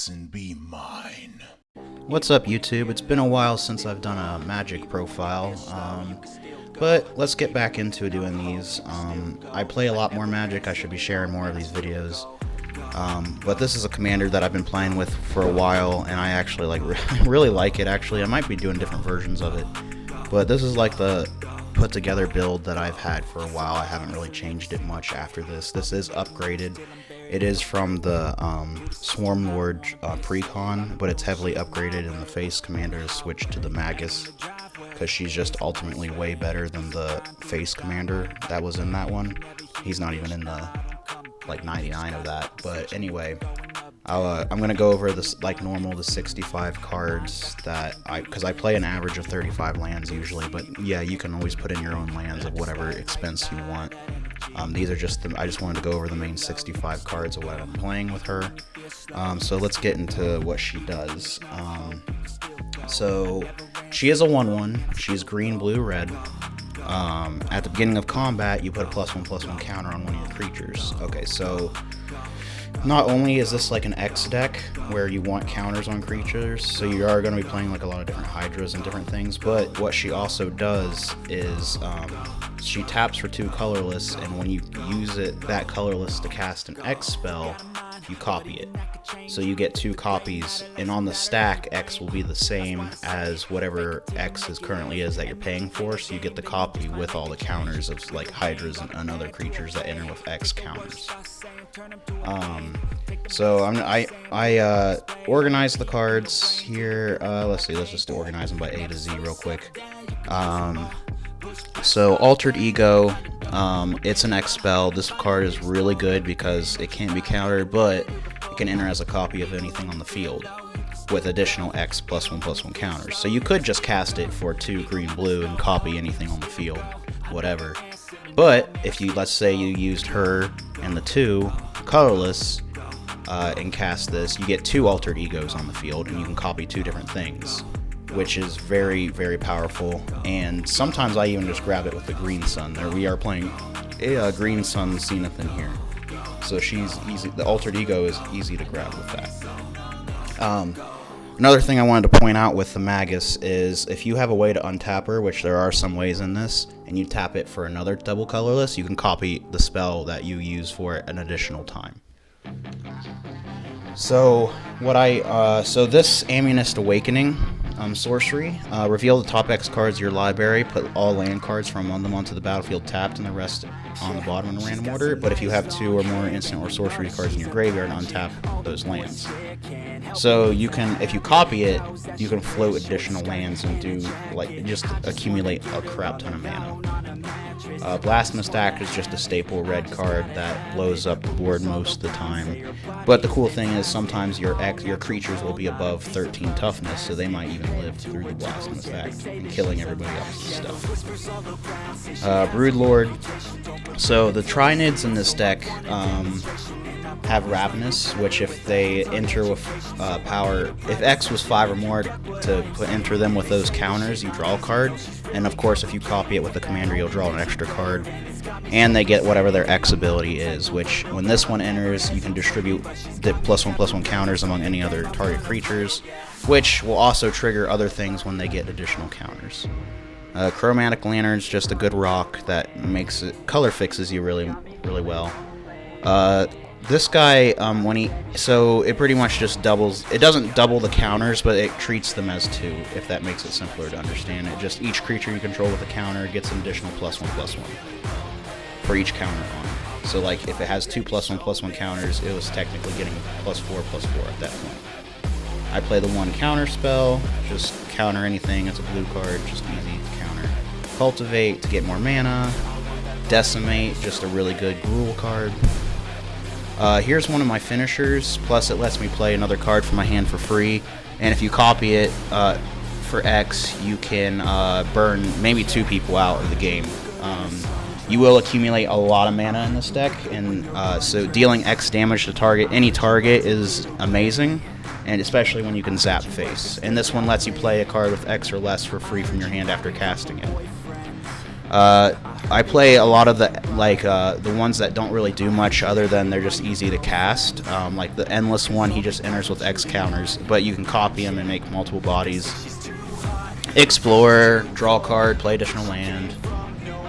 this and be mine. What's up, YouTube? It's been a while since I've done a Magic profile, but let's get back into doing these. I play a lot more Magic. I should be sharing more of these videos. But this is a commander that I've been playing with for a while, and I actually really like it. Actually, I might be doing different versions of it, but this is like the put together build that I've had for a while. I haven't really changed it much after this. This is upgraded. It is from the Swarm Lord Precon, but it's heavily upgraded, and the face commander is switched to the Magus because she's just ultimately way better than the face commander that was in that one. He's not even in the like 99 of that, but anyway, I'm gonna go over this like normal, the 65 cards that because I play an average of 35 lands usually, but yeah, you can always put in your own lands of whatever expense you want. These are just I just wanted to go over the main 65 cards of what I'm playing with her. So let's get into what she does. So she is a 1/1. She's green, blue, red. At the beginning of combat, you put a +1/+1 counter on one of your creatures. Okay, so not only is this like an X deck where you want counters on creatures, so you are going to be playing like a lot of different Hydras and different things, but what she also does is she taps for 2 colorless, and when you use that colorless to cast an X spell, you copy it. So you get 2 copies, and on the stack, X will be the same as whatever X currently is that you're paying for, so you get the copy with all the counters of like Hydras and other creatures that enter with X counters. So I organized the cards here. Let's see, let's just organize them by A to Z real quick. So Altered Ego, it's an X spell. This card is really good because it can't be countered, but it can enter as a copy of anything on the field with additional X +1/+1 counters. So you could just cast it for 2 green blue and copy anything on the field, whatever. But if you, let's say you used her and the 2 colorless and cast this, you get 2 Altered Egos on the field, and you can copy 2 different things, which is very, very powerful. And sometimes I even just grab it with the Green Sun. There we are playing a Green Sun Zenith in here, so she's easy. The Altered Ego is easy to grab with that. Another thing I wanted to point out with the Magus is if you have a way to untap her, which there are some ways in this, and you tap it for another double colorless, you can copy the spell that you use for it an additional time. So so this Amunist Awakening sorcery, reveal the top X cards of your library, put all land cards from among them onto the battlefield tapped, and the rest on the bottom in a random order. But if you have 2 or more instant or sorcery cards in your graveyard, untap those lands. So you can, if you copy it, you can float additional lands and do like just accumulate a crap ton of mana. Blasphemous Act is just a staple red card that blows up the board most of the time. But the cool thing is sometimes your creatures will be above 13 toughness, so they might even live through the Blasphemous Act and killing everybody else's stuff. Broodlord. So the Trinids in this deck have Ravenous, which if they enter with power, if X was 5 or more to enter them with those counters, you draw a card. And of course, if you copy it with the commander, you'll draw an extra card. And they get whatever their X ability is, which when this one enters, you can distribute the +1/+1 counters among any other target creatures, which will also trigger other things when they get additional counters. Chromatic Lantern's just a good rock that makes it color fixes you really, really well. This guy, so it pretty much just doubles, it doesn't double the counters, but it treats them as 2, if that makes it simpler to understand. It just, each creature you control with a counter gets an additional +1/+1 for each counter on it. So like, if it has 2 +1/+1 counters, it was technically getting +4/+4 at that point. I play the 1 counter spell, just counter anything, it's a blue card, just easy to counter. Cultivate to get more mana. Decimate, just a really good Gruul card. Here's one of my finishers, plus it lets me play another card from my hand for free, and if you copy it for X, you can burn maybe 2 people out of the game. You will accumulate a lot of mana in this deck, and so dealing X damage to any target is amazing, and especially when you can zap face. And this one lets you play a card with X or less for free from your hand after casting it. I play a lot of the ones that don't really do much other than they're just easy to cast. Like the Endless one, he just enters with X counters, but you can copy him and make multiple bodies. Explorer, draw a card, play additional land.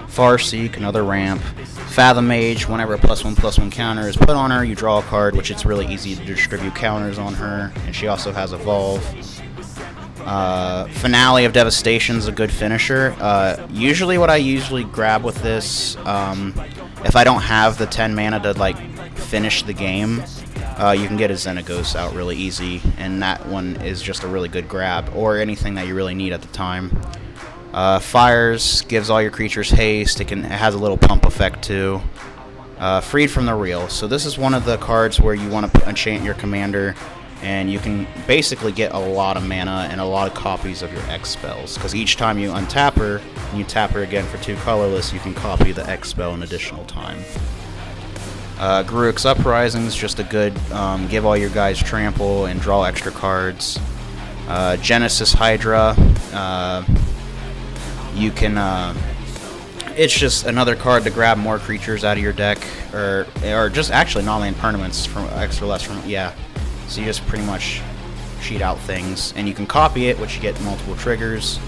Farseek, another ramp. Fathom Mage, whenever a +1/+1 counter is put on her, you draw a card, which it's really easy to distribute counters on her, and she also has Evolve. Finale of Devastation is a good finisher. Usually what I usually grab with this, if I don't have the 10 mana to like finish the game, you can get a Xenagos out really easy, and that one is just a really good grab, or anything that you really need at the time. Fires gives all your creatures haste. It has a little pump effect too. Freed from the Reel. So this is one of the cards where you want to enchant your commander, and you can basically get a lot of mana and a lot of copies of your X spells. Because each time you untap her, and you tap her again for 2 colorless, you can copy the X spell an additional time. Garruk's Uprising is just a good give all your guys trample and draw extra cards. Genesis Hydra. You can, it's just another card to grab more creatures out of your deck, or just actually non-land permanents from extra less from, yeah. So you just pretty much cheat out things, and you can copy it, which you get multiple triggers.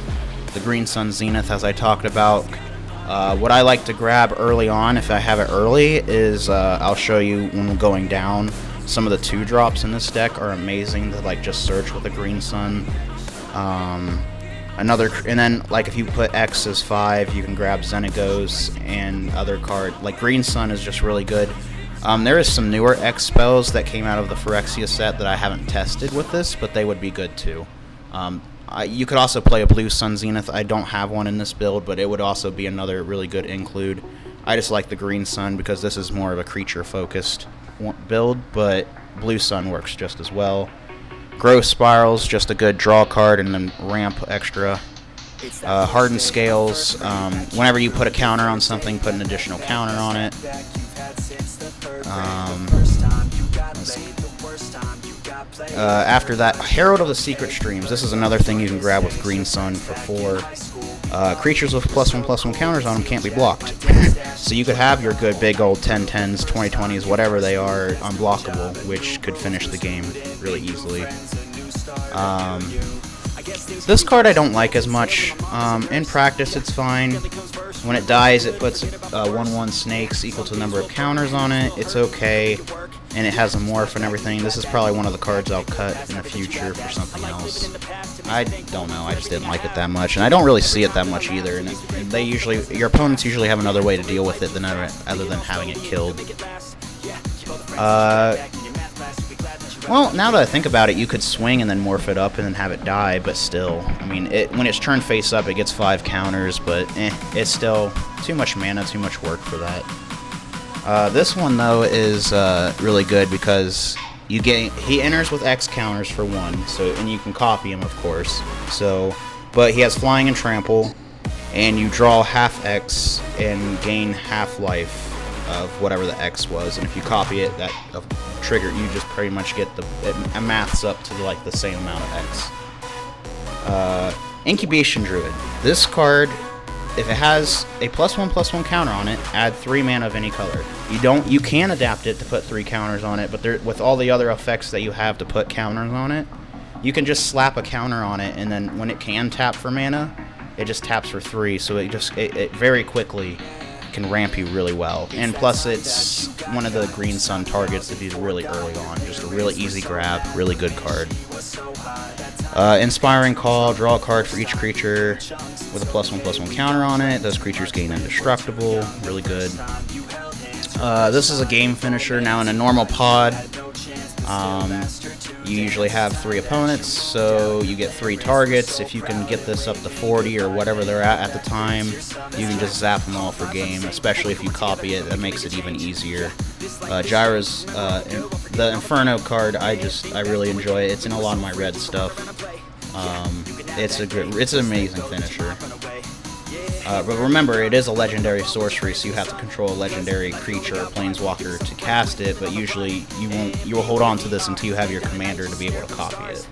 The Green Sun Zenith, as I talked about. What I like to grab early on, if I have it early, is I'll show you when we're going down. Some of the 2-drops in this deck are amazing to like just search with a Green Sun. And then like if you put X as 5, you can grab Xenagos and other card. Like Green Sun is just really good. There is some newer X spells that came out of the Phyrexia set that I haven't tested with this, but they would be good too. You could also play a Blue Sun Zenith. I don't have one in this build, but it would also be another really good include. I just like the Green Sun because this is more of a creature-focused build, but Blue Sun works just as well. Growth Spirals, just a good draw card and then ramp extra. Hardened Scales, whenever you put a counter on something, put an additional counter on it. After that, Herald of the Secret Streams. This is another thing you can grab with Green Sun for 4. Creatures with +1/+1 counters on them can't be blocked. So you could have your good big old 10/10s, 20/20s, whatever they are, unblockable, which could finish the game really easily. This card I don't like as much. In practice it's fine. When it dies it puts 1/1 snakes equal to the number of counters on it. It's okay. And it has a morph and everything. This is probably one of the cards I'll cut in the future for something else. I don't know, I just didn't like it that much. And I don't really see it that much either. And your opponents usually have another way to deal with it than other than having it killed. Well, now that I think about it, you could swing and then morph it up and then have it die, but still. I mean, when it's turned face up, it gets 5 counters, but it's still too much mana, too much work for that. This one, though, is really good because he enters with X counters for 1, and you can copy him, of course. But he has Flying and Trample, and you draw half X and gain half life of whatever the X was, and if you copy it, that trigger, you just pretty much get it maths up to like the same amount of X. Incubation Druid. This card, if it has a +1/+1 counter on it, add 3 mana of any color. You can adapt it to put 3 counters on it, but with all the other effects that you have to put counters on it, you can just slap a counter on it, and then when it can tap for mana, it just taps for 3. So it very quickly can ramp you really well. And plus, it's one of the Green Sun targets if he's really early on. Just a really easy grab, really good card. Inspiring Call, draw a card for each creature with a +1/+1 counter on it. Those creatures gain indestructible, really good. This is a game finisher. Now in a normal pod, you usually have 3 opponents, so you get 3 targets. If you can get this up to 40 or whatever they're at the time, you can just zap them all for game, especially if you copy it. That makes it even easier. Gyra's, the Inferno card, I really enjoy it. It's in a lot of my red stuff. It's an amazing finisher. But remember, it is a legendary sorcery, so you have to control a legendary creature or planeswalker to cast it, but usually you will hold on to this until you have your commander to be able to copy it.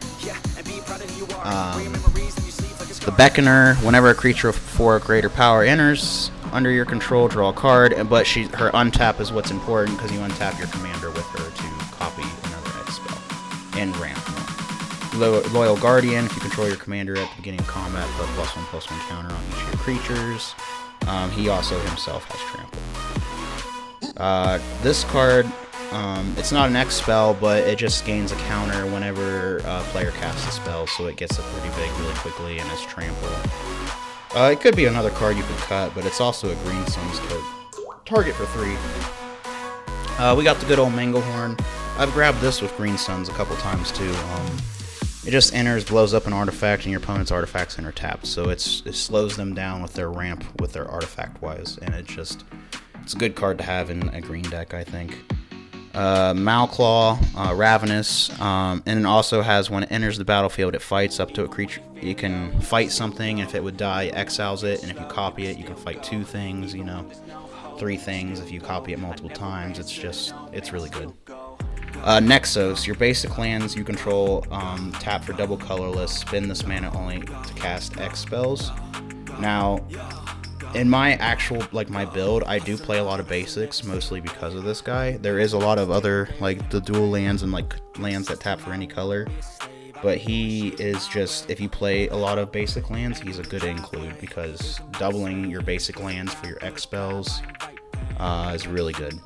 The Beckoner, whenever a creature of 4 or greater power enters under your control, draw a card, but her untap is what's important because you untap your commander with her to copy another X spell and ramp. Loyal Guardian, if you control your commander at the beginning of combat, put +1/+1 counter on each of your creatures. He also himself has trample. This card, it's not an X spell, but it just gains a counter whenever a player casts a spell, so it gets up pretty big really quickly and it's trample. It could be another card you could cut, but it's also a Green Sun's target for 3. We got the good old Manglehorn. I've grabbed this with Green Suns a couple times too. It just enters, blows up an artifact, and your opponent's artifacts enter tapped, so it slows them down with their ramp, with their artifact-wise, and it's a good card to have in a green deck, I think. Malclaw, Ravenous, and it also has, when it enters the battlefield, it fights up to a creature. You can fight something, and if it would die, exiles it, and if you copy it, you can fight 2 things, 3 things if you copy it multiple times. It's really good. Nexos, your basic lands you control, tap for double colorless, spend this mana only to cast X spells. Now, in my actual, my build, I do play a lot of basics, mostly because of this guy. There is a lot of other, the dual lands and, lands that tap for any color. But he is just, if you play a lot of basic lands, he's a good include, because doubling your basic lands for your X spells is really good.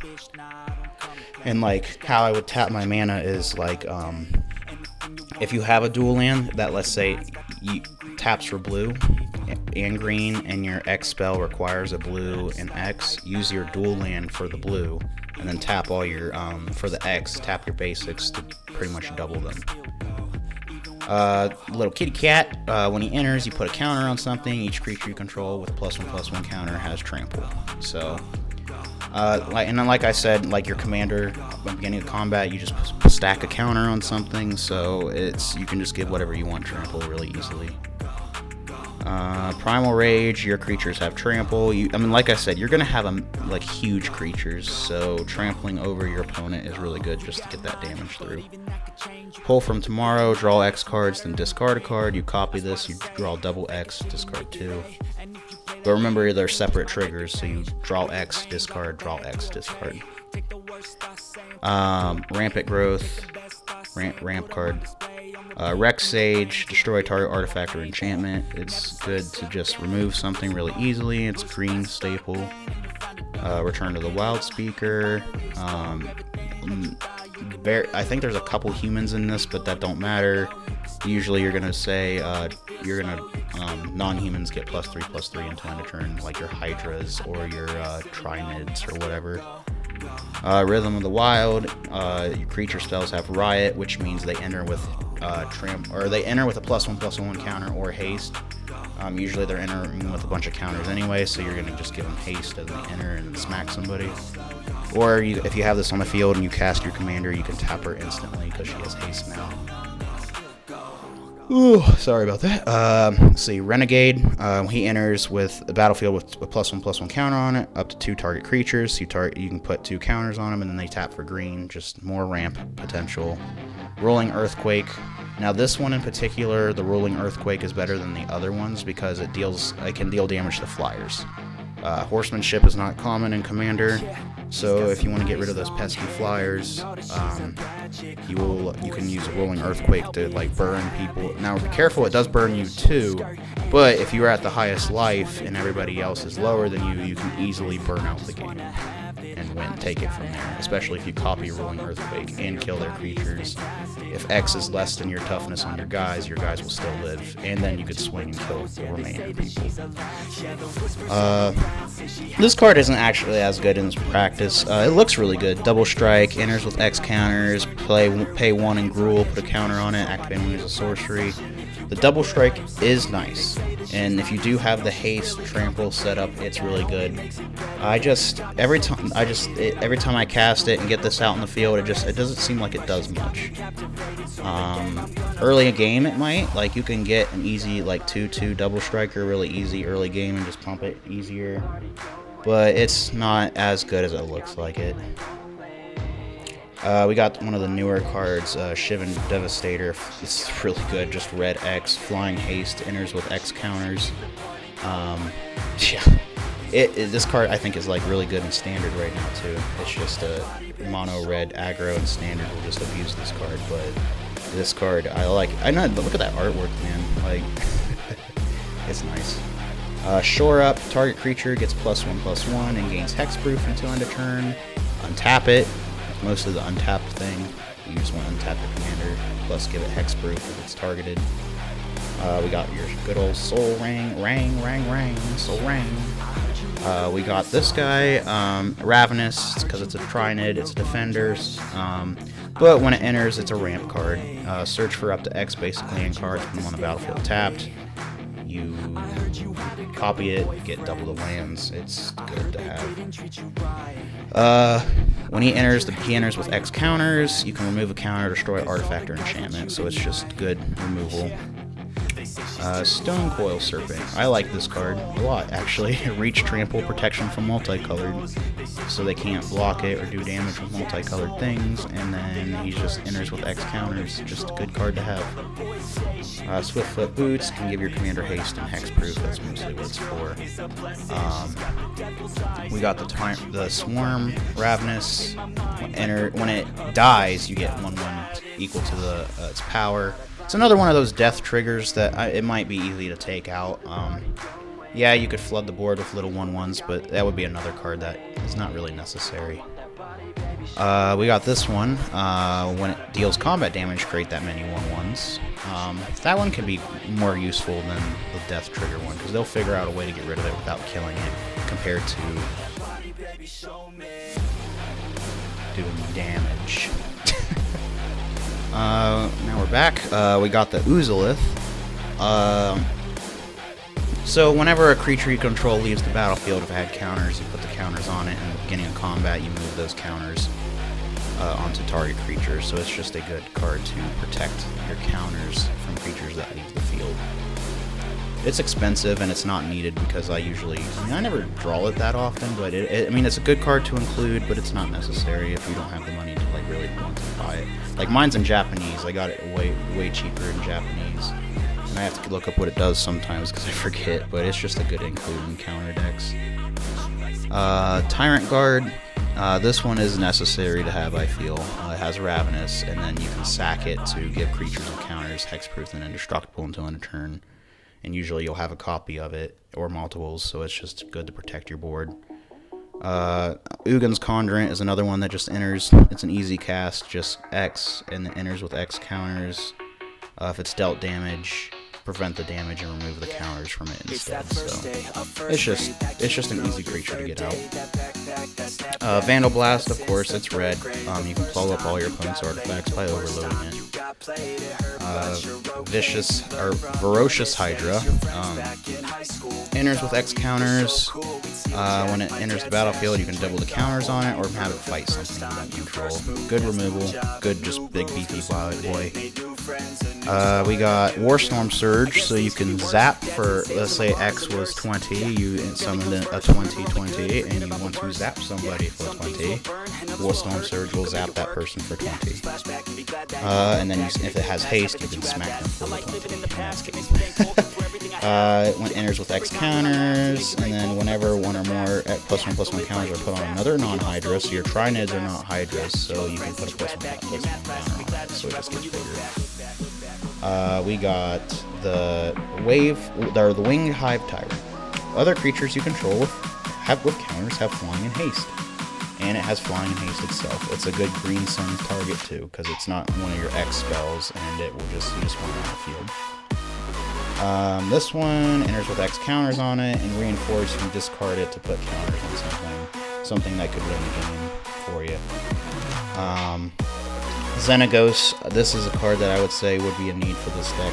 And, how I would tap my mana is, if you have a dual land that, let's say, taps for blue and green, and your X spell requires a blue and X, use your dual land for the blue, and then tap all your, for the X, tap your basics to pretty much double them. Little kitty cat, when he enters, you put a counter on something. Each creature you control with a +1/+1 counter has trample. So, and then like I said, your commander, at the beginning of combat, you just stack a counter on something, so you can just give whatever you want trample really easily. Primal Rage, your creatures have trample. Like I said, you're gonna have huge creatures, so trampling over your opponent is really good just to get that damage through. Pull from Tomorrow, draw X cards, then discard a card. You copy this, you draw double X, discard 2. But remember, they're separate triggers, so you draw X, discard, draw X, discard. Rampant Growth, ramp card. Rex Sage, destroy target artifact or enchantment. It's good to just remove something really easily. It's green staple. Return to the Wild Speaker. I think there's a couple humans in this, but that don't matter. Usually you're gonna say non-humans get +3/+3 until end of turn, like your Hydras or your Trinids or whatever. Rhythm of the Wild, your creature spells have Riot, which means they enter with they enter with a +1/+1 counter or haste. Usually they're entering with a bunch of counters anyway, so you're gonna just give them haste as they enter and smack somebody. Or if you have this on the field and you cast your commander, you can tap her instantly because she has haste now. Ooh, sorry about that. Let's see, Renegade. He enters with the battlefield with a +1/+1 counter on it, up to 2 target creatures. You can put 2 counters on them, and then they tap for green. Just more ramp potential. Rolling Earthquake. Now this one in particular, the Rolling Earthquake is better than the other ones because it can deal damage to flyers. Horsemanship is not common in Commander, so if you want to get rid of those pesky flyers, you can use a Rolling Earthquake to burn people. Now be careful, it does burn you too, but if you're at the highest life and everybody else is lower than you, you can easily burn out the game and take it from there, especially if you copy Rolling Earthquake and kill their creatures. If X is less than your toughness on your guys will still live, and then you could swing and kill the remaining people. This card isn't actually as good in practice. It looks really good. Double Strike, enters with X counters, pay 1 and Gruul, put a counter on it, activate when there's a sorcery. The Double Strike is nice, and if you do have the haste trample set up, it's really good. Every time I cast it and get this out in the field, it doesn't seem like it does much. Early in game it might, you can get an easy 2/2 Double Striker really easy early game and just pump it easier, but it's not as good as it looks like it. We got one of the newer cards, Shivan Devastator. It's really good, just red X, flying haste, enters with X counters. Yeah, this card I think is like really good in standard right now too. It's just a mono red aggro, and standard will just abuse this card. But this card I like. I know, but look at that artwork, man. Like, it's nice. Shore Up, target creature gets +1/+1 and gains hexproof until end of turn. Untap it. Most of the untapped thing. You just want to untap the commander, plus give it hexproof if it's targeted. We got your good old Soul Ring, Soul Ring. We got this guy, Ravenous, because it's a Trinid, it's a defender. But when it enters, it's a ramp card. Search for up to X basic land cards when on the battlefield tapped. You copy it, get double the lands. It's good to have. When he enters with X counters. You can remove a counter, destroy artifact or enchantment, so it's just good removal. Stone Coil Serpent. I like this card a lot, actually. Reach, trample, protection from multicolored, so they can't block it or do damage with multicolored things, and then he just enters with X counters. Just a good card to have. Swiftfoot Boots can give your commander haste and hexproof. That's mostly what it's for. We got the Swarm Ravenous. When it dies, you get 1/1 equal to its power. It's another one of those death triggers that it might be easy to take out. Yeah, you could flood the board with little 1/1s, but that would be another card that is not really necessary. We got this one. When it deals combat damage, create that many 1/1s. That one can be more useful than the death trigger one, because they'll figure out a way to get rid of it without killing it, compared to doing damage. Now we're back. We got the Uzalith. So whenever a creature you control leaves the battlefield, if it had counters, you put the counters on it, and at the beginning of combat, you move those counters onto target creatures. So it's just a good card to protect your counters from creatures that leave the field. It's expensive and it's not needed because I never draw it that often, but it's a good card to include, but it's not necessary if you don't have the money to like really want to buy it. Like mine's in Japanese. I got it way cheaper in Japanese, and I have to look up what it does sometimes because I forget. But it's just a good include in counter decks. Tyrant Guard. This one is necessary to have, I feel. It has Ravenous, and then you can sack it to give creatures and counters hexproof and indestructible until end of turn. And usually you'll have a copy of it, or multiples, so it's just good to protect your board. Ugin's Conjurant is another one that just enters. It's an easy cast, just X, and it enters with X counters. If it's dealt damage, prevent the damage and remove the counters from it instead. So it's just an easy creature to get out. Vandal Blast, of course, it's red. You can blow up all your opponent's artifacts by overloading it. Ferocious Hydra enters with X counters. When it enters the battlefield, you can double the counters on it or have it fight something you don't control. Good removal, good just big beefy boy. We got Warstorm Surge, so you can zap for, let's say X was 20, you summoned a 20/20, and you want to zap somebody for 20. Warstorm Surge will zap that person for 20. And then if it has haste, you can smack them for the 20. That's game. When it enters with X counters, and then whenever one or more +1/+1 counters are put on another non-Hydra, so your Trinids are not Hydras, so you can put a +1/+1 counter on it, so it just gets bigger. We got the Winged Hive Tyrant. Other creatures you control with counters have flying and haste. And it has flying and haste itself. It's a good green sun target too, because it's not one of your X spells, and you just want it on the field. This one enters with X counters on it, and reinforce, you can discard it to put counters on something that could win the game for you. Xenagos, this is a card that I would say would be a need for this deck.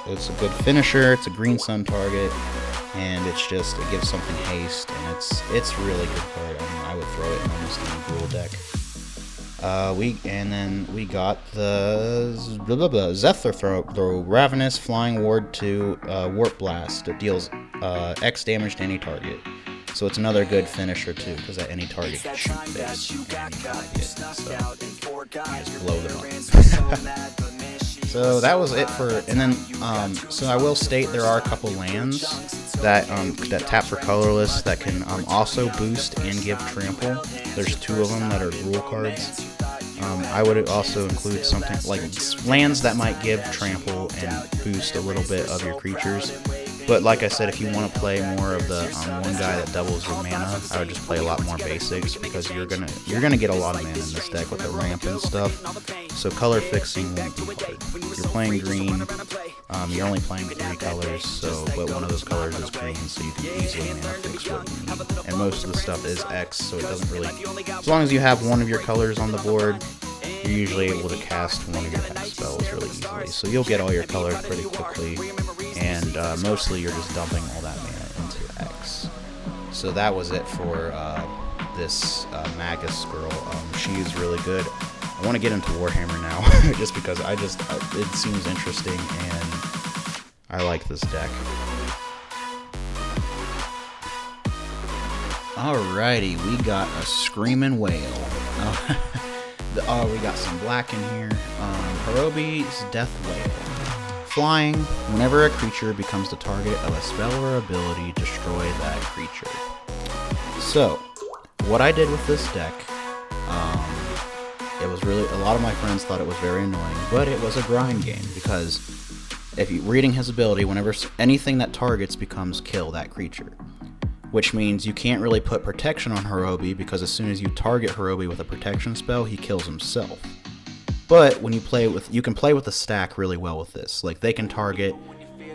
It's a good finisher, it's a green sun target, and it gives something haste, and it's a really good card. I would throw it in almost any duel deck. We got the Zephyr Throw, Ravenous, Flying Ward to Warp Blast. It deals X damage to any target. So it's another good finisher too, because at any target can shoot base. And so you just blow them up. So that was it for, and then so I will state there are a couple lands that that tap for colorless that can also boost and give trample. There's 2 of them that are rule cards. I would also include something like lands that might give trample and boost a little bit of your creatures. But like I said, if you want to play more of the one guy that doubles your mana, I would just play a lot more basics, because you're gonna get a lot of mana in this deck with the ramp and stuff. So color fixing won't be hard. If you're playing green, you're only playing 3 colors, but one of those colors is green, so you can easily mana fix what you need. And most of the stuff is X, so it doesn't really. As long as you have one of your colors on the board, you're usually able to cast one of your X spells really easily. So you'll get all your colors pretty quickly, and mostly you're just dumping all that mana into X. So that was it for this Magus girl. She's really good. I want to get into Warhammer now, just because it seems interesting, and I like this deck. Alrighty, we got a Screaming Whale. We got some black in here. Horobi's Death Whale. Flying, whenever a creature becomes the target of a spell or ability, destroy that creature. So, what I did with this deck, it was really, a lot of my friends thought it was very annoying, but it was a grind game, because if you're reading his ability, whenever anything that targets becomes kill that creature. Which means you can't really put protection on Horobi, because as soon as you target Horobi with a protection spell, he kills himself. But when you can play with the stack really well with this. Like, they can target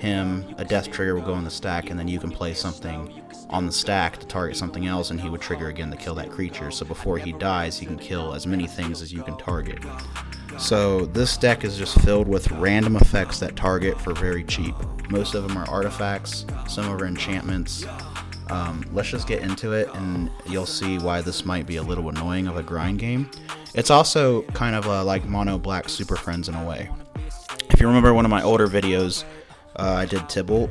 him, a death trigger will go on the stack, and then you can play something on the stack to target something else, and he would trigger again to kill that creature. So before he dies, he can kill as many things as you can target. So this deck is just filled with random effects that target for very cheap. Most of them are artifacts, some are enchantments. Let's just get into it, and you'll see why this might be a little annoying of a grind game. It's also kind of like mono black Super Friends in a way. If you remember one of my older videos, I did Tybalt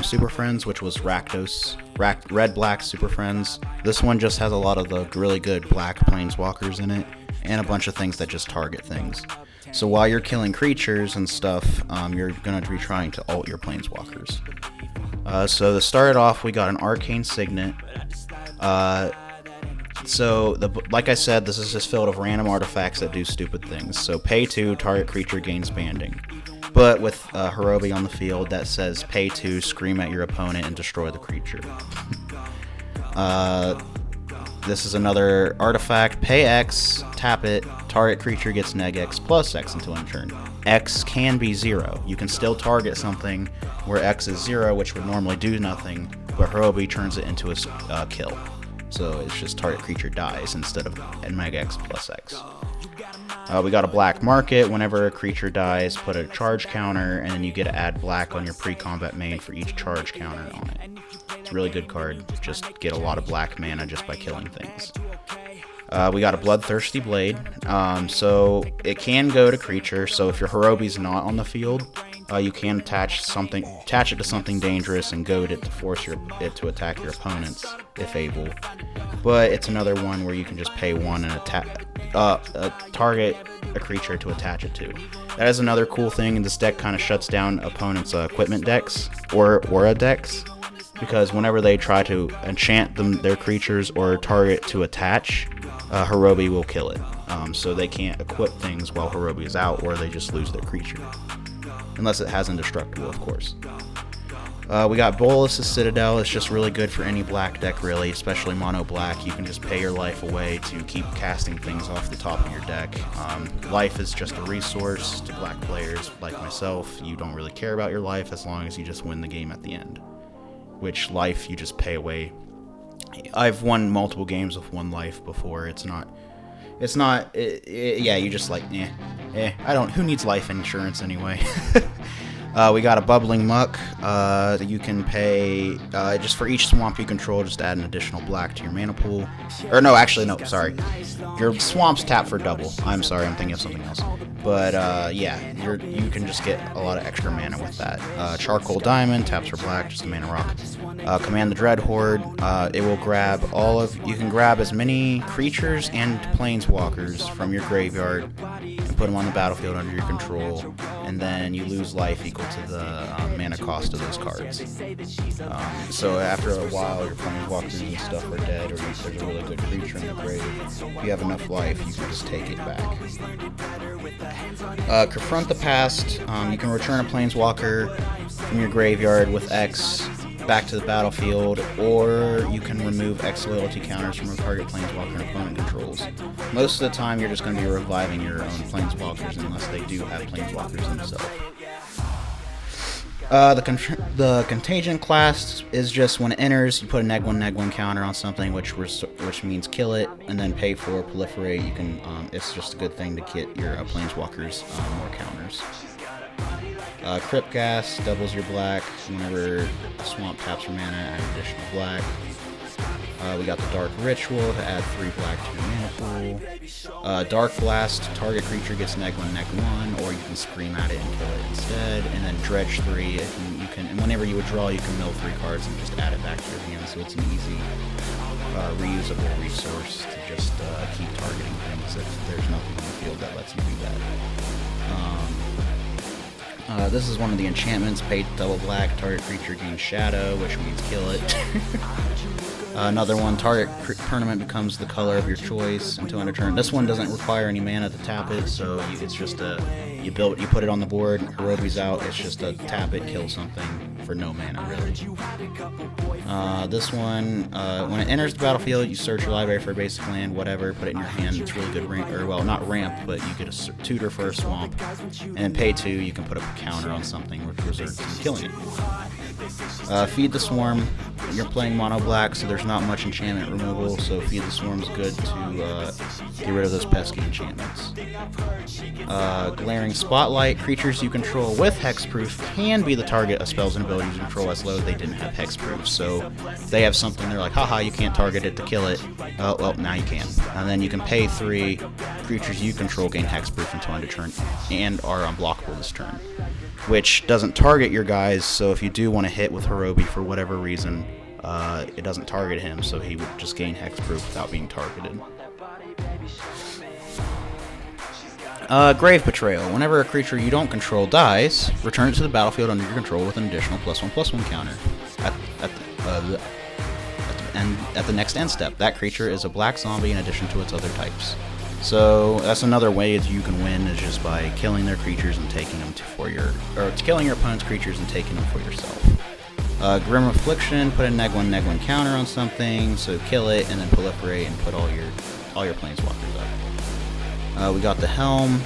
Super Friends, which was Rakdos, red-black Super Friends. This one just has a lot of the really good black planeswalkers in it, and a bunch of things that just target things. So while you're killing creatures and stuff, you're going to be trying to ult your planeswalkers. So to start it off, we got an Arcane Signet. Like I said, this is just filled with random artifacts that do stupid things. So pay 2, target creature gains banding. But with Horobi on the field, that says pay 2, scream at your opponent, and destroy the creature. This is another artifact. Pay X, tap it, target creature gets neg X plus X until end turn. X can be 0. You can still target something where X is 0, which would normally do nothing, but Horobi turns it into a kill. So it's just target creature dies instead of neg X plus X. We got a black market. Whenever a creature dies, put a charge counter, and then you get to add black on your pre-combat main for each charge counter on it. It's a really good card. Just get a lot of black mana just by killing things. We got a Bloodthirsty Blade. So it can go to creature. So if your Horobi's not on the field, you can attach it to something dangerous and goad it to force it to attack your opponents if able. But it's another one where you can just pay 1 and target a creature to attach it to. That is another cool thing, and this deck kind of shuts down opponents' equipment decks or aura decks, because whenever they try to enchant their creatures or target to attach, Horobi will kill it. So they can't equip things while Horobi is out, or they just lose their creature. Unless it has Indestructible, of course. We got Bolas' Citadel. It's just really good for any black deck, really, especially mono black. You can just pay your life away to keep casting things off the top of your deck. Life is just a resource to black players like myself. You don't really care about your life as long as you just win the game at the end. Which life you just pay away. I've won multiple games with 1 life before. You just like, who needs life insurance anyway? We got a Bubbling Muck. You can pay, just for each swamp you control, just add an additional black to your mana pool. Or no, actually, no, sorry. Your swamps tap for double. I'm sorry, I'm thinking of something else. But, yeah, you can just get a lot of extra mana with that. Charcoal Diamond, taps for black, just a mana rock. Command the Dread Horde. It will grab you can grab as many creatures and planeswalkers from your graveyard and put them on the battlefield under your control, and then you lose life equal to the mana cost of those cards. So after a while, your planeswalkers and stuff are dead, or there's a really good creature in the grave. If you have enough life, you can just take it back. Confront the Past. You can return a planeswalker from your graveyard with X back to the battlefield, or you can remove X loyalty counters from a target planeswalker and opponent controls. Most of the time, you're just going to be reviving your own planeswalkers unless they do have planeswalkers themselves. The Contagion class is just when it enters, you put a neg1 counter on something, which means kill it, and then pay for Proliferate. You can it's just a good thing to get your planeswalkers more counters. Crypt Gas doubles your black whenever a swamp taps for mana, add additional black. We got the Dark Ritual to add 3 black to your mana pool. Dark Blast, target creature gets neg1, or you can scream at it and kill it instead. And then Dredge 3, and whenever you withdraw, you can mill 3 cards and just add it back to your hand. So it's an easy, reusable resource to just keep targeting things if there's nothing in the field that lets you do that. This is one of the enchantments, paid double black, target creature gains shadow, which means kill it. Another one, target tournament becomes the color of your choice until end of turn. This one doesn't require any mana to tap it, so it's just you put it on the board, Horobi's out, it's just a tap it, kill something for no mana, really. This one, when it enters the battlefield, you search your library for a basic land, whatever, put it in your hand, it's really good ramp, or well, not ramp, but you get a tutor for a swamp, and then pay 2, you can put a counter on something which results in killing it. Feed the Swarm, you're playing mono black, so there's not much enchantment removal, so Feed the Swarm's good to get rid of those pesky enchantments. Glaring Spotlight, creatures you control with hexproof can be the target of spells and abilities you control as low as they didn't have hexproof, so if they have something, they're like, haha, you can't target it to kill it. Oh, well, now you can. And then you can pay 3, creatures you control gain hexproof until end of turn and are unblockable this turn, which doesn't target your guys, so if you do want to hit with Horobi for whatever reason, it doesn't target him, so he would just gain hexproof without being targeted. Grave Betrayal. Whenever a creature you don't control dies, return it to the battlefield under your control with an additional +1/+1 counter. At the next end step, that creature is a black zombie in addition to its other types. So that's another way that you can win, is just by killing their creatures and taking them killing your opponent's creatures and taking them for yourself. Grim Affliction, put a neg1 counter on something, so kill it and then proliferate and put all your planeswalkers up. We got the Helm,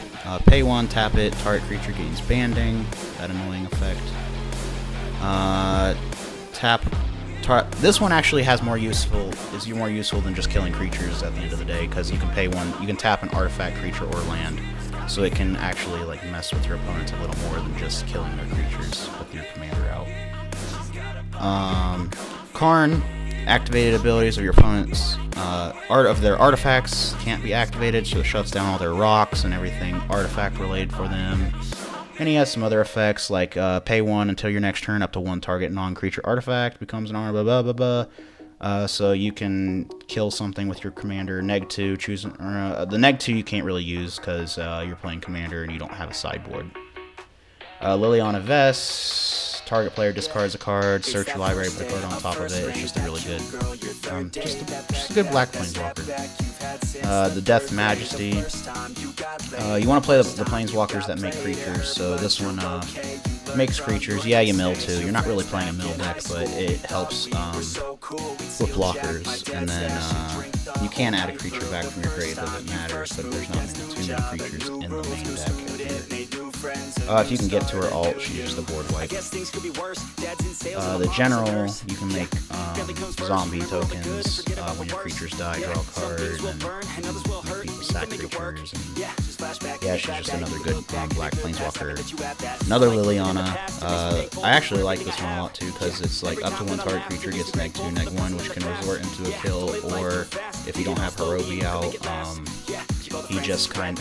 pay 1, tap it, target creature gains banding, that annoying effect. This one actually is more useful than just killing creatures at the end of the day, because you can pay 1, you can tap an artifact, creature, or land, so it can actually like mess with your opponents a little more than just killing their creatures with your commander out. Karn, activated abilities of your opponents, their artifacts can't be activated, so it shuts down all their rocks and everything artifact related for them. And he has some other effects, like pay 1 until your next turn, up to 1 target non-creature artifact becomes an armor, blah blah blah blah. So you can kill something with your commander. Neg2, the Neg2 you can't really use because you're playing commander and you don't have a sideboard. Liliana Vess, target player discards a card, search your library, put a card on top of it. It's just a really good, just a good black planeswalker. The Death Majesty. You want to play the planeswalkers that make creatures, so this one makes creatures. Yeah, you mill too. You're not really playing a mill deck, but it helps with blockers. And then you can add a creature back from your grave if it matters, but there's not too many creatures in the main deck here. If you can get to her ult, she's just a board wipe. The general, you can make zombie tokens when your creatures die, draw a card, and make people sack creatures. And, yeah, she's just another good black planeswalker. Another Liliana. I actually like this one a lot too, because it's like up to one target creature gets -2, -1, which can resort into a kill, or if you don't have Horobi out, she just kind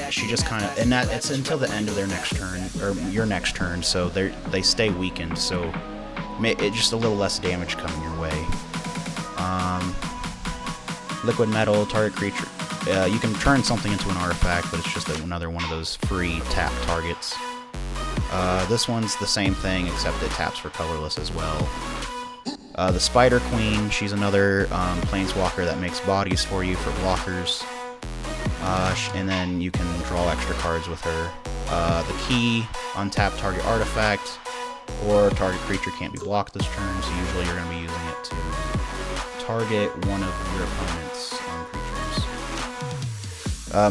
of, and that it's until the end of their next turn, or your next turn, so they stay weakened, so it's just a little less damage coming your way. Liquid metal, target creature. You can turn something into an artifact, but it's just another one of those free tap targets. This one's the same thing, except it taps for colorless as well. The Spider Queen, she's another planeswalker that makes bodies for you for blockers. And then you can draw extra cards with her. The key, untap target artifact, or target creature can't be blocked this turn, so usually you're going to be using it to target one of your opponent's creatures.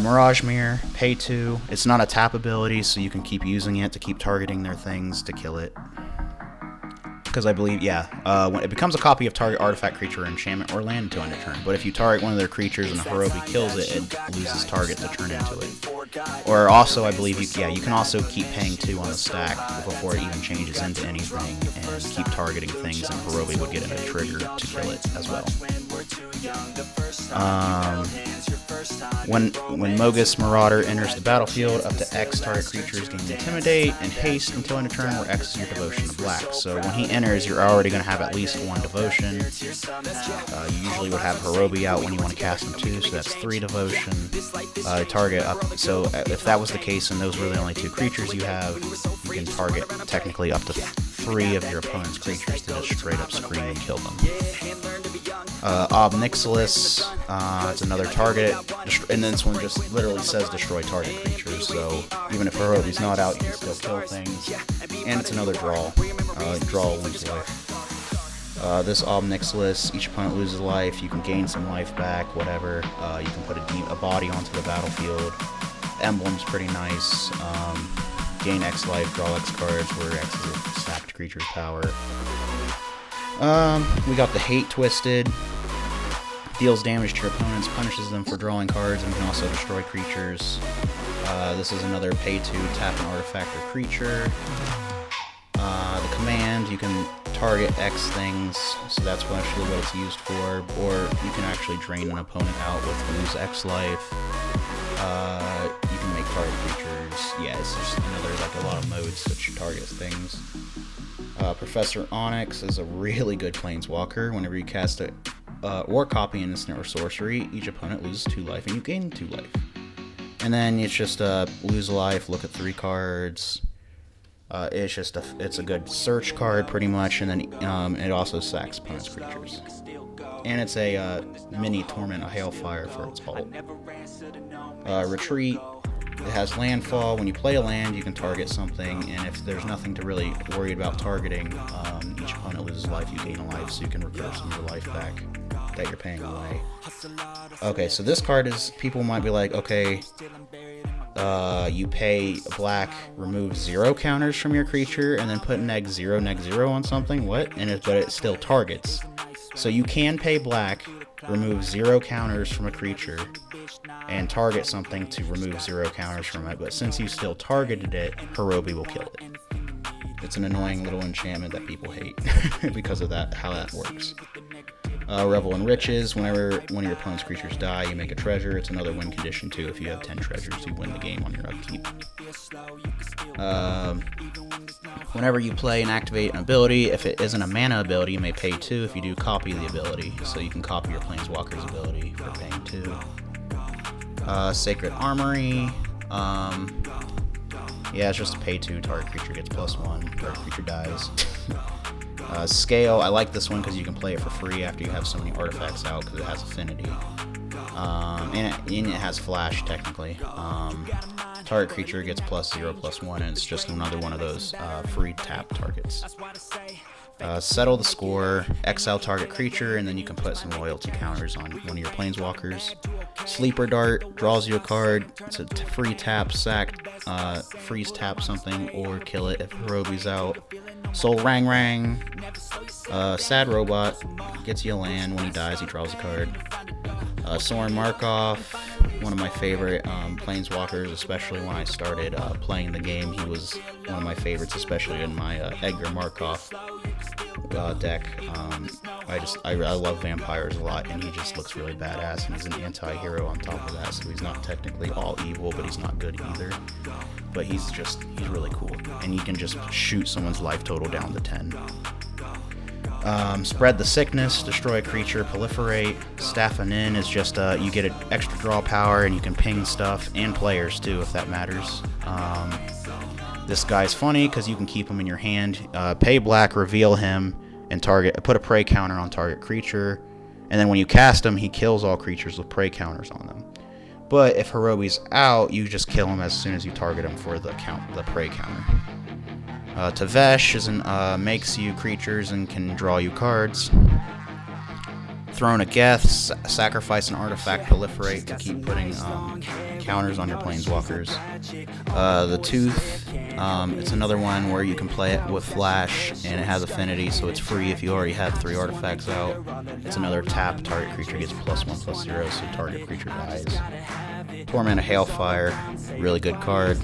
Mirage Mirror, pay 2. It's not a tap ability, so you can keep using it to keep targeting their things to kill it. Because I believe, when it becomes a copy of target artifact, creature, enchantment, or land until end of turn. But if you target one of their creatures and a Horobi kills it, it loses target to turn into it. Or also, I believe, you can also keep paying 2 on the stack before it even changes into anything, and keep targeting things, and Horobi would get a trigger to kill it as well. When Magus Marauder enters the battlefield, up to X target creatures gain Intimidate and Haste until end of turn, where X is your devotion to black. So when he enters, you're already going to have at least 1 devotion. You usually would have Horobi out when you want to cast him too, so that's 3 devotion. Target up. So if that was the case and those were the only 2 creatures you have, you can target technically up to 3 of your opponent's creatures to just straight up scream and kill them. Ob Nixilis, it's another target, and this one just literally says destroy target creatures, so even if Horobi's not out, you can still kill things. And it's another draw. Draw loses life. This Ob Nixilis, each opponent loses life, you can gain some life back, whatever. You can put a body onto the battlefield. The emblem's pretty nice. Gain X life, draw X cards, where X is a stacked creature's power. We got the Hate Twisted. Deals damage to your opponents, punishes them for drawing cards, and can also destroy creatures. This is another pay 2, tap an artifact or creature. The command, you can target X things, so that's actually what it's used for, or you can actually drain an opponent out with lose X life. You can make target creatures. Yeah, it's just another, like, a lot of modes that you target things. Professor Onyx is a really good planeswalker. Whenever you cast it, or copy an instant or sorcery, each opponent loses 2 life, and you gain 2 life. And then it's just lose a life, look at 3 cards. It's a good search card pretty much, and then it also sacks opponent's creatures. And it's a mini Torment of Hailfire for its ult. Retreat. It has landfall. When you play a land, you can target something, and if there's nothing to really worry about targeting, each opponent loses life, you gain a life, so you can recur some of your life back that you're paying away. Okay, so this card is, people might be like, okay, you pay black, remove 0 counters from your creature, and then put -0/-0 on something, what? But it still targets. So you can pay black, remove 0 counters from a creature, and target something to remove 0 counters from it, but since you still targeted it, Horobi will kill it. It's an annoying little enchantment that people hate because of that, how that works. Revel in Riches, whenever one of your opponent's creatures die, you make a treasure. It's another win condition too. If you have 10 treasures, you win the game on your upkeep. Whenever you play and activate an ability, if it isn't a mana ability, you may pay 2. If you do, copy the ability. So you can copy your Planeswalker's ability for paying 2. Sacred Armory. Yeah, it's just a pay 2. Target creature gets +1. Target creature dies. Scale. I like this one because you can play it for free after you have so many artifacts out because it has affinity. And it has flash technically. Target creature gets +0/+1, and it's just another one of those free tap targets. Settle the score, exile target creature, and then you can put some loyalty counters on one of your planeswalkers. Sleeper Dart draws you a card. It's a free tap, sack, freeze tap something, or kill it if Horobi's out. Soul Rang Rang, Sad Robot, gets you a land. When he dies, he draws a card. Soren Markov, one of my favorite planeswalkers, especially when I started playing the game. He was one of my favorites, especially in my Edgar Markov deck. I love vampires a lot, and he just looks really badass, and he's an anti-hero on top of that, so he's not technically all evil, but he's not good either. But he's really cool, and you can just shoot someone's life total down to 10. Spread the Sickness, destroy a creature, proliferate. Staffanin is just, you get an extra draw power, and you can ping stuff, and players too, if that matters. This guy's funny, because you can keep him in your hand. Pay black, reveal him, and put a prey counter on target creature, and then when you cast him, he kills all creatures with prey counters on them. But if Horobi's out, you just kill him as soon as you target him for the prey counter. Tavesh makes you creatures and can draw you cards. Throne of Geth, sacrifice an artifact, proliferate to keep putting counters on your planeswalkers. The Tooth, it's another one where you can play it with flash, and it has affinity, so it's free if you already have 3 artifacts out. It's another tap, target creature gets +1/+0, so target creature dies. Torment of Hailfire, really good card.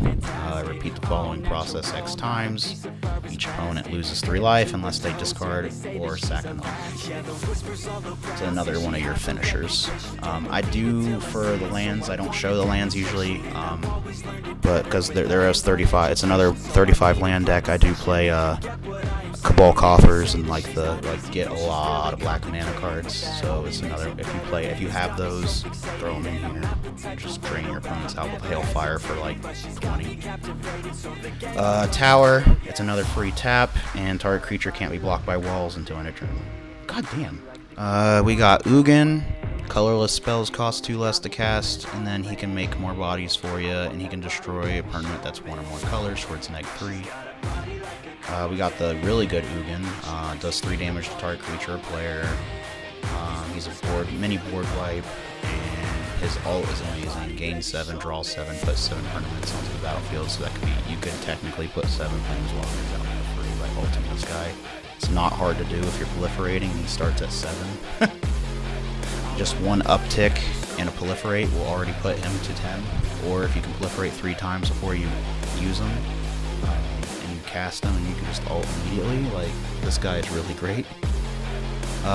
Repeat the following process X times. Each opponent loses 3 life unless they discard or sack a non-creature. It's another one of your finishers. I do for the lands. I don't show the lands usually, but because there is 35, it's another 35 land deck. I do play Cabal Coffers and get a lot of black mana cards. So it's another, if you have those, throw them in here. Just drain your opponents out with Hailfire for like 20. Tower, it's another free tap, and target creature can't be blocked by walls until end of turn. God damn. We got Ugin. Colorless spells cost 2 less to cast, and then he can make more bodies for you, and he can destroy a permanent that's 1 or more colors for its -3. We got the really good Ugin. Does 3 damage to target creature or player. He's a mini board wipe, and his ult is amazing. Gain 7, draw 7, put 7 permanents onto the battlefield, so that could be, you could technically put 7 planeswalkers out for free by ulting this guy. It's not hard to do if you're proliferating, and he starts at 7. Just 1 uptick and a proliferate will already put him to 10, or if you can proliferate 3 times before you use him, and you cast him, and you can just ult immediately. Like, this guy is really great.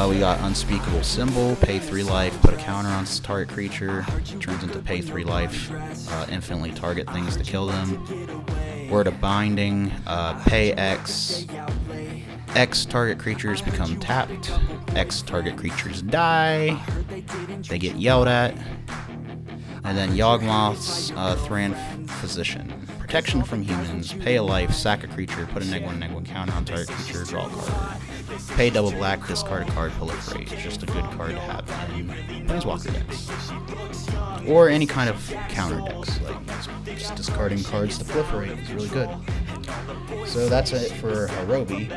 We got Unspeakable Symbol, pay 3 life, put a counter on target creature, turns into pay 3 life, infinitely target things to kill them. Word of Binding, pay X, X target creatures become tapped, X target creatures die, they get yelled at, and then Yawgmoth's Thran Physician. Protection from humans, pay a life, sack a creature, put a -1/-1 counter on target creature, draw a card. Pay double black, discard a card, proliferate. It's just a good card to have in Planeswalker decks. Or any kind of counter decks, like just discarding cards to proliferate is really good. So that's it for Horobi.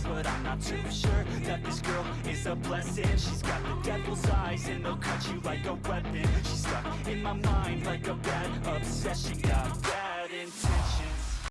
But I'm not too sure that this girl is a blessing. She's got the devil's eyes and they'll cut you like a weapon. She's stuck in my mind like a bad obsession. Got bad intentions.